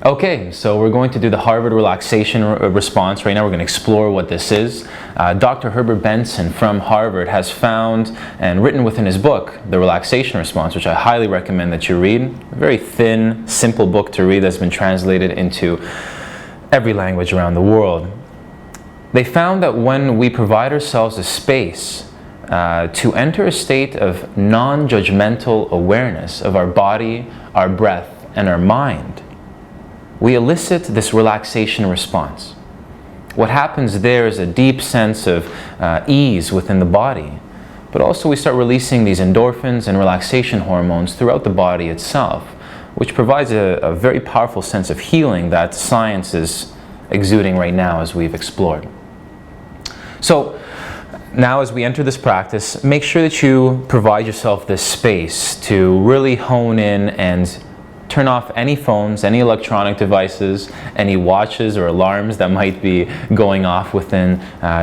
Okay, so we're going to do the Harvard Relaxation Response right now. We're going to explore what this is. Dr. Herbert Benson from Harvard has found and written within his book, The Relaxation Response, which I highly recommend that you read. A very thin, simple book to read that's been translated into every language around the world. They found that when we provide ourselves a space to enter a state of non-judgmental awareness of our body, our breath, and our mind, we elicit this relaxation response. What happens there is a deep sense of ease within the body, but also we start releasing these endorphins and relaxation hormones throughout the body itself, which provides a very powerful sense of healing that science is exuding right now as we've explored. So now as we enter this practice, make sure that you provide yourself this space to really hone in and turn off any phones, any electronic devices, any watches or alarms that might be going off within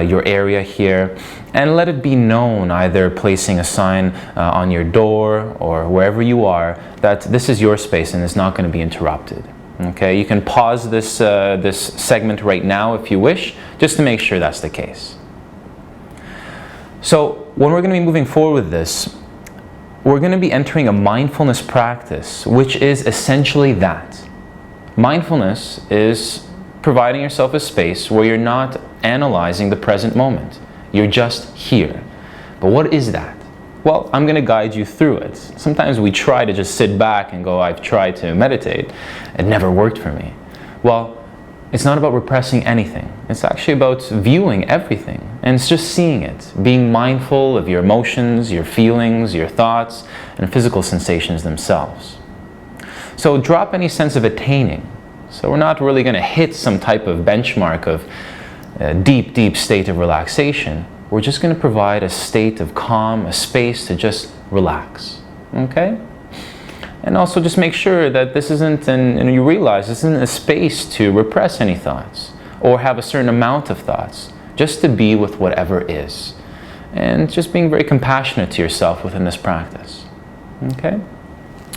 your area here, and let it be known, either placing a sign on your door or wherever you are, that this is your space and it's not going to be interrupted. Okay, you can pause this segment right now if you wish, just to make sure that's the case. So when we're going to be moving forward with this, we're going to be entering a mindfulness practice, which is essentially that. Mindfulness is providing yourself a space where you're not analyzing the present moment. You're just here. But what is that? Well, I'm going to guide you through it. Sometimes we try to just sit back and go, I've tried to meditate. It never worked for me. Well, it's not about repressing anything. It's actually about viewing everything. And it's just seeing it, being mindful of your emotions, your feelings, your thoughts, and physical sensations themselves. So drop any sense of attaining. So we're not really going to hit some type of benchmark of a deep, deep state of relaxation. We're just going to provide a state of calm, a space to just relax. Okay? And also just make sure that this isn't, and you realize this isn't a space to repress any thoughts or have a certain amount of thoughts, just to be with whatever is. And just being very compassionate to yourself within this practice. Okay?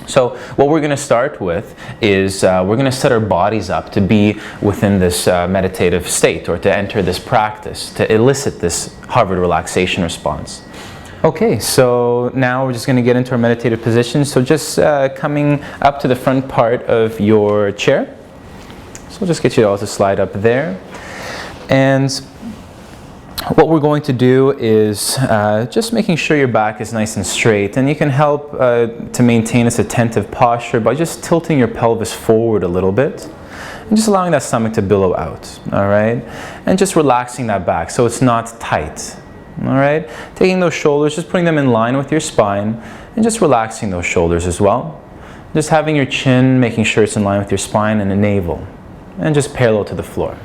So what we're going to start with is we're going to set our bodies up to be within this meditative state, or to enter this practice, to elicit this Harvard Relaxation Response. Okay, so now we're just going to get into our meditative position. So just coming up to the front part of your chair. So we'll just get you all to slide up there. And what we're going to do is just making sure your back is nice and straight. And you can help to maintain this attentive posture by just tilting your pelvis forward a little bit. And just allowing that stomach to billow out, all right? And just relaxing that back so it's not tight. All right, taking those shoulders, just putting them in line with your spine, and just relaxing those shoulders as well. Just having your chin, making sure it's in line with your spine, and the navel, and just parallel to the floor.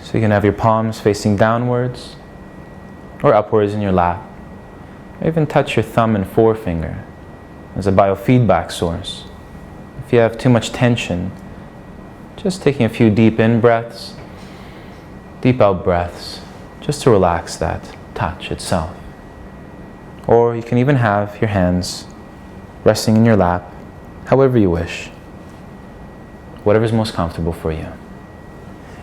So you can have your palms facing downwards or upwards in your lap, or even touch your thumb and forefinger as a biofeedback source. If you have too much tension, just taking a few deep in breaths, deep out breaths, just to relax that touch itself. Or you can even have your hands resting in your lap, however you wish. Whatever's most comfortable for you.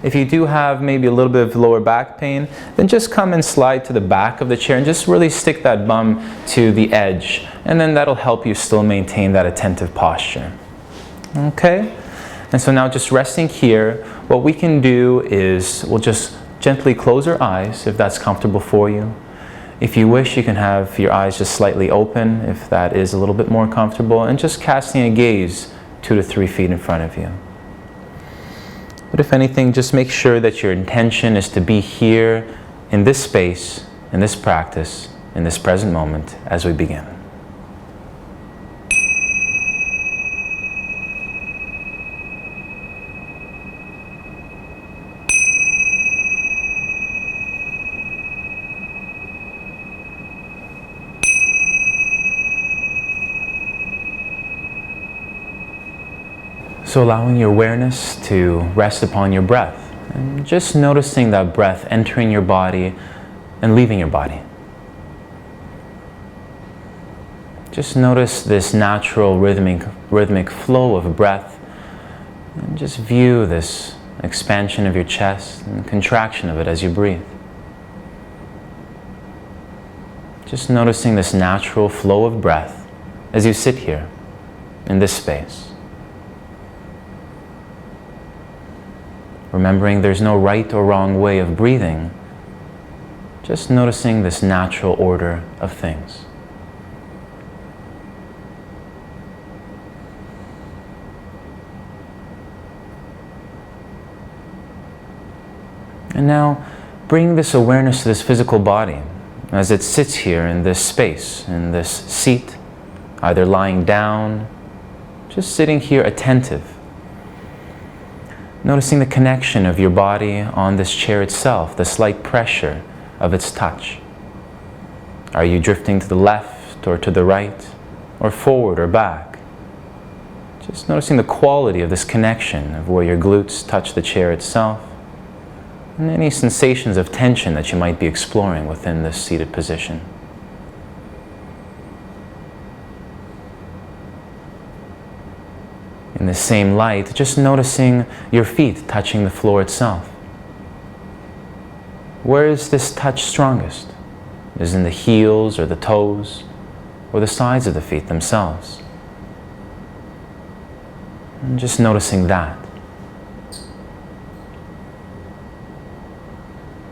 If you do have maybe a little bit of lower back pain, then just come and slide to the back of the chair and just really stick that bum to the edge. And then that'll help you still maintain that attentive posture. Okay? And so now just resting here, what we can do is we'll just gently close your eyes if that's comfortable for you. If you wish, you can have your eyes just slightly open if that is a little bit more comfortable, and just casting a gaze 2 to 3 feet in front of you. But if anything, just make sure that your intention is to be here in this space, in this practice, in this present moment as we begin. So allowing your awareness to rest upon your breath, and just noticing that breath entering your body and leaving your body. Just notice this natural rhythmic flow of breath And just view this expansion of your chest and contraction of it as you breathe. Just noticing this natural flow of breath as you sit here in this space. Remembering there's no right or wrong way of breathing, just noticing this natural order of things. And now bring this awareness to this physical body as it sits here in this space, in this seat, either lying down, just sitting here attentive. Noticing the connection of your body on this chair itself, the slight pressure of its touch. Are you drifting to the left or to the right, or forward or back? Just noticing the quality of this connection of where your glutes touch the chair itself, and any sensations of tension that you might be exploring within this seated position. In the same light, just noticing your feet touching the floor itself. Where is this touch strongest? Is it in the heels or the toes or the sides of the feet themselves? And just noticing that.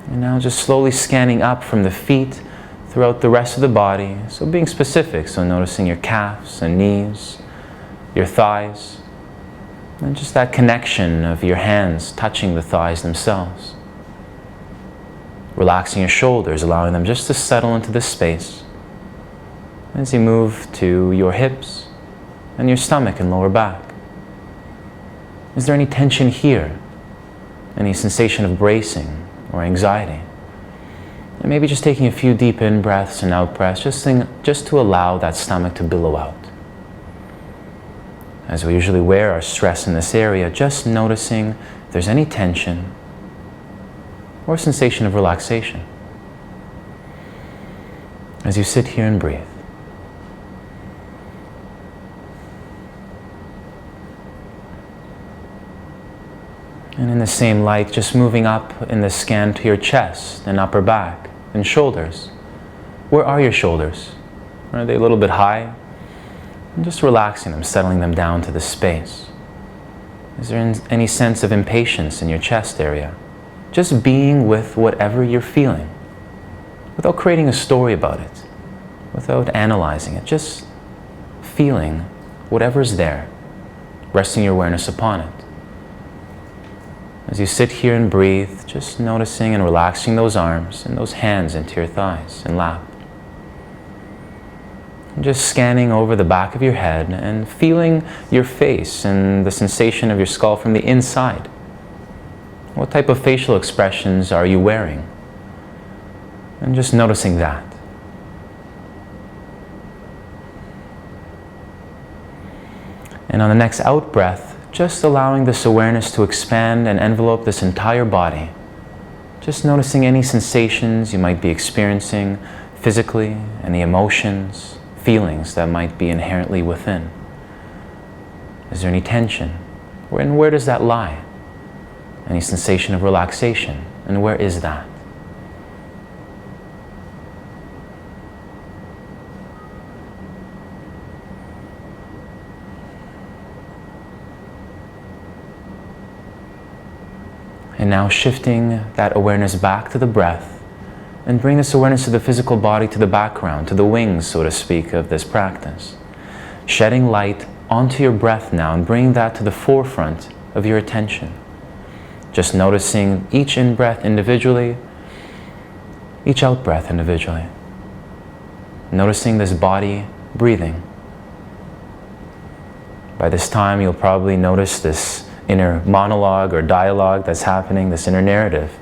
And now just slowly scanning up from the feet throughout the rest of the body. So being specific, so noticing your calves and knees, your thighs, and just that connection of your hands touching the thighs themselves. Relaxing your shoulders, allowing them just to settle into this space. As you move to your hips and your stomach and lower back. Is there any tension here? Any sensation of bracing or anxiety? And maybe just taking a few deep in-breaths and out-breaths, just to allow that stomach to billow out. As we usually wear our stress in this area, just noticing if there's any tension or sensation of relaxation as you sit here and breathe. And in the same light, just moving up in the scan to your chest and upper back and shoulders. Where are your shoulders? Are they a little bit high? And just relaxing them, settling them down to the space. Is there any sense of impatience in your chest area? Just being with whatever you're feeling, without creating a story about it, without analyzing it, just feeling whatever's there, resting your awareness upon it. As you sit here and breathe, just noticing and relaxing those arms and those hands into your thighs and lap. Just scanning over the back of your head and feeling your face and the sensation of your skull from the inside. What type of facial expressions are you wearing? And just noticing that. And on the next out breath, just allowing this awareness to expand and envelope this entire body. Just noticing any sensations you might be experiencing physically, any emotions, feelings that might be inherently within. Is there any tension? And where does that lie? Any sensation of relaxation? And where is that? And now shifting that awareness back to the breath, and bring this awareness to the physical body, to the background, to the wings, so to speak, of this practice. Shedding light onto your breath now and bring that to the forefront of your attention. Just noticing each in-breath individually, each out-breath individually. Noticing this body breathing. By this time, you'll probably notice this inner monologue or dialogue that's happening, this inner narrative.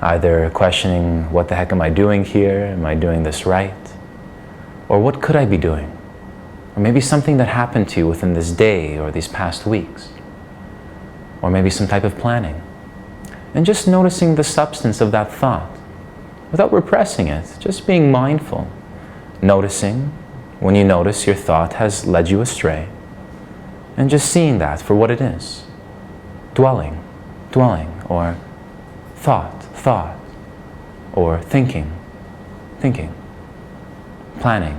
Either questioning, what the heck am I doing here? Am I doing this right? Or what could I be doing? Or maybe something that happened to you within this day or these past weeks. Or maybe some type of planning. And just noticing the substance of that thought without repressing it, just being mindful. Noticing when you notice your thought has led you astray. And just seeing that for what it is. dwelling, or thought, or thinking, planning.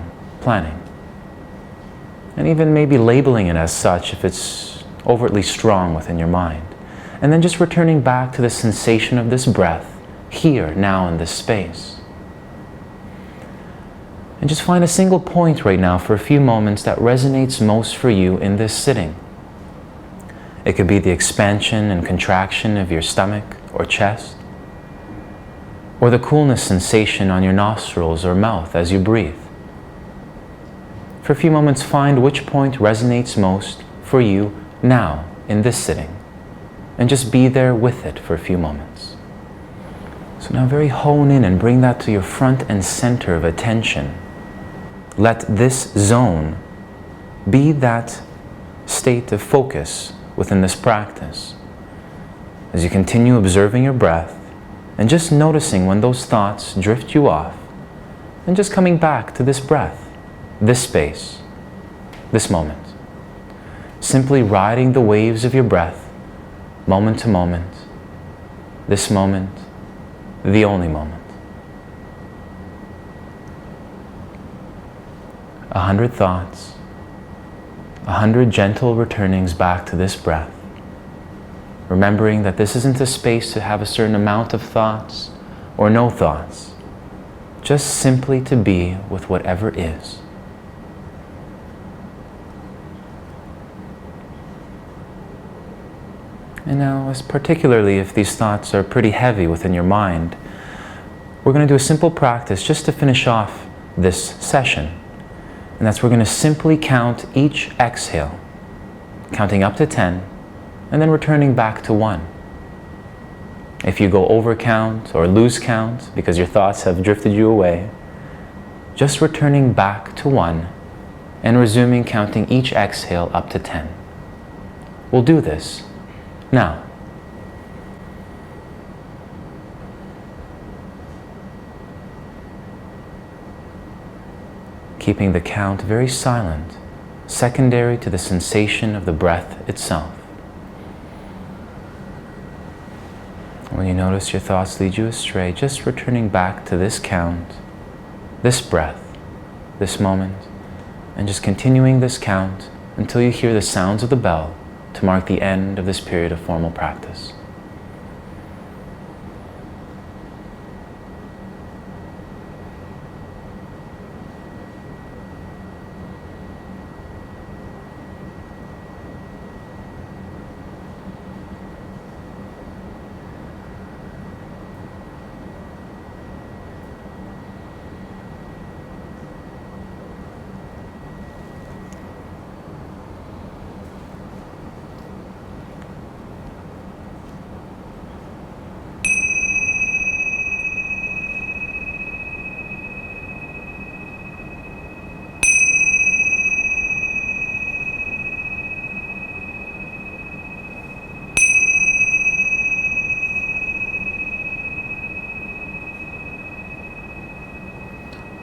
And even maybe labeling it as such if it's overtly strong within your mind. And then just returning back to the sensation of this breath, here, now, in this space. And just find a single point right now for a few moments that resonates most for you in this sitting. It could be the expansion and contraction of your stomach or chest, or the coolness sensation on your nostrils or mouth as you breathe. For a few moments, find which point resonates most for you now in this sitting, and just be there with it for a few moments. So now very hone in and bring that to your front and center of attention. Let this zone be that state of focus within this practice. As you continue observing your breath and just noticing when those thoughts drift you off, and just coming back to this breath, this space, this moment. Simply riding the waves of your breath, moment to moment, this moment, the only moment. 100 thoughts, 100 gentle returnings back to this breath. Remembering that this isn't a space to have a certain amount of thoughts or no thoughts, just simply to be with whatever is. And now, as particularly if these thoughts are pretty heavy within your mind, we're going to do a simple practice just to finish off this session. And that's we're going to simply count each exhale, counting up to 10, and then returning back to 1. If you go over count or lose count because your thoughts have drifted you away, just returning back to 1 and resuming counting each exhale up to 10. We'll do this now. Keeping the count very silent, secondary to the sensation of the breath itself. When you notice your thoughts lead you astray, just returning back to this count, this breath, this moment, and just continuing this count until you hear the sounds of the bell to mark the end of this period of formal practice.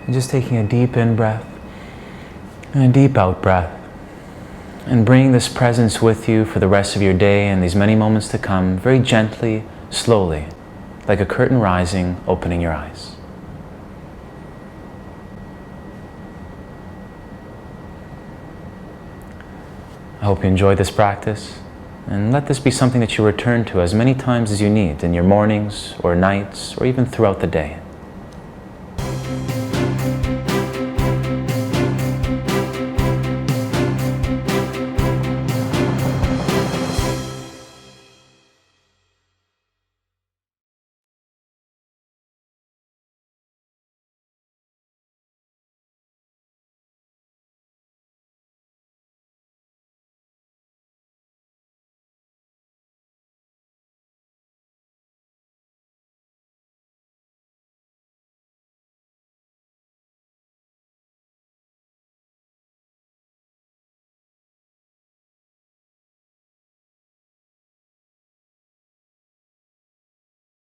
And just taking a deep in breath and a deep out breath, and bringing this presence with you for the rest of your day and these many moments to come, very gently, slowly, like a curtain rising, opening your eyes. I hope you enjoyed this practice, and let this be something that you return to as many times as you need in your mornings or nights or even throughout the day.